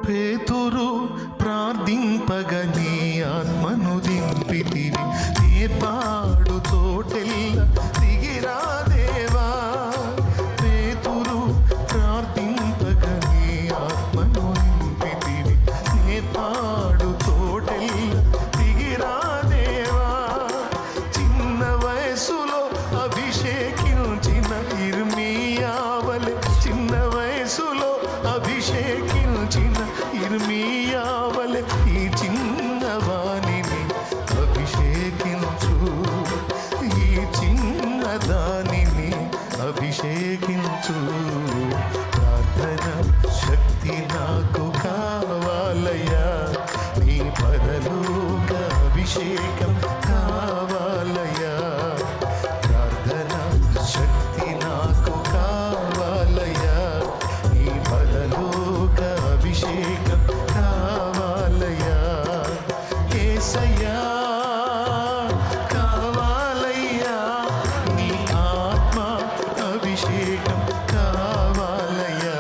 పేతురు ప్రార్థింపగా నీ ఆత్మను దింపితివి, నీ పాడు తోటెల్ల దిగిరా దేవా. పేతురు ప్రార్థింపగా నీ ఆత్మను దింపితివి, నీ పాడు తోటెల్ల దిగిరా దేవా. చిన్న వయసులో అభిషేకించిన ఇర్మీయావలె, చిన్న వయసులో అభిషేకించిన ఇర్మీయావలె ఈ చిన్నవాణిని అభిషేకించు, ఈ చిన్నదానిని అభిషేకించు. ప్రార్థన శక్తి నాకు కావాలయ్యా, నీ పరలోక అభిషేకం కావాలయ్యా. ప్రార్థన శక్తి నాకు కావాలయ్యా, నీ పరలోక అభిషేకం కావాలయ్యా. యేసయ్యా కావాలయ్యా, నీ ఆత్మ అభిషేకం కావాలయ్యా.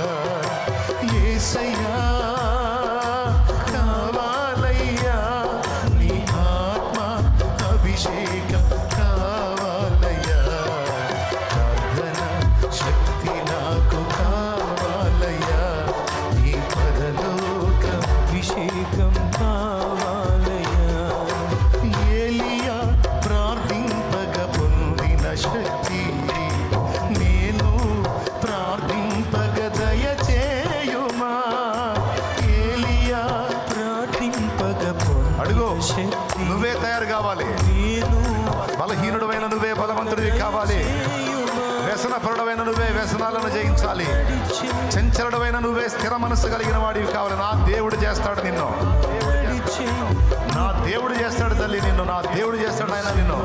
యేసయ్యా కావాలయ్యా, నీ ఆత్మ అభిషేకం కావాలయ్యా. ప్రార్థన శక్తి నాకు కావాలయ్యా, నీ పరలోక అభిషేకం కావాలయ్యా. ఏలియా ప్రార్థింపగ పొందిన శక్తి నేను ప్రార్థింపగ దయచేయుమా. ఏలియా ప్రార్థింపగ అడుగు, నువ్వే తయారు కావాలి. బలహీనుడమైన నువ్వే బలవంతుడివి కావాలి. వ్యసనపరుడమైన నువ్వే వ్యసనాలను జయించాలి. చంచలుడమైన నువ్వే స్థిర మనస్సు కలిగిన వాడివి కావాలి. నా దేవుడు చేస్తాడు నిన్ను, నా దేవుడు చేస్తాడు తల్లి నిన్ను, నా దేవుడు చేస్తాడు ఆయన నిన్ను.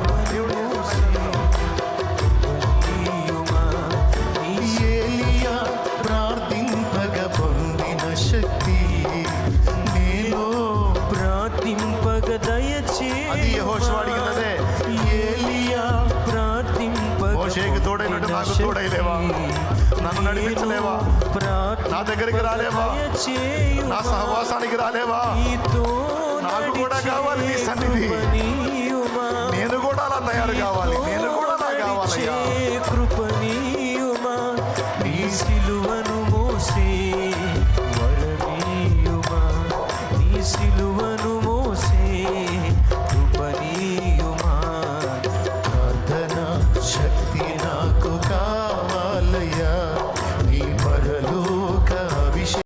ఏలియా ప్రార్థింపగ పొందిన శక్తి నేను ప్రార్థింపగ దయచే, అది యెహోషువ అడిగినదే. ఏలియా ప్రార్థింపగ మోషేకి తోడైనట్టు నాకు తోడైలేవా? నన్ను నడిపించలేవా? నా దగ్గరికి రాలేవా? నా సహవాసానికి రాలేవా? నాకు కూడా కావాలి నీ సన్నిధి. నేను కూడా అలా తయారు కావాలి, నేను కూడా అలా కావాలయ్యా.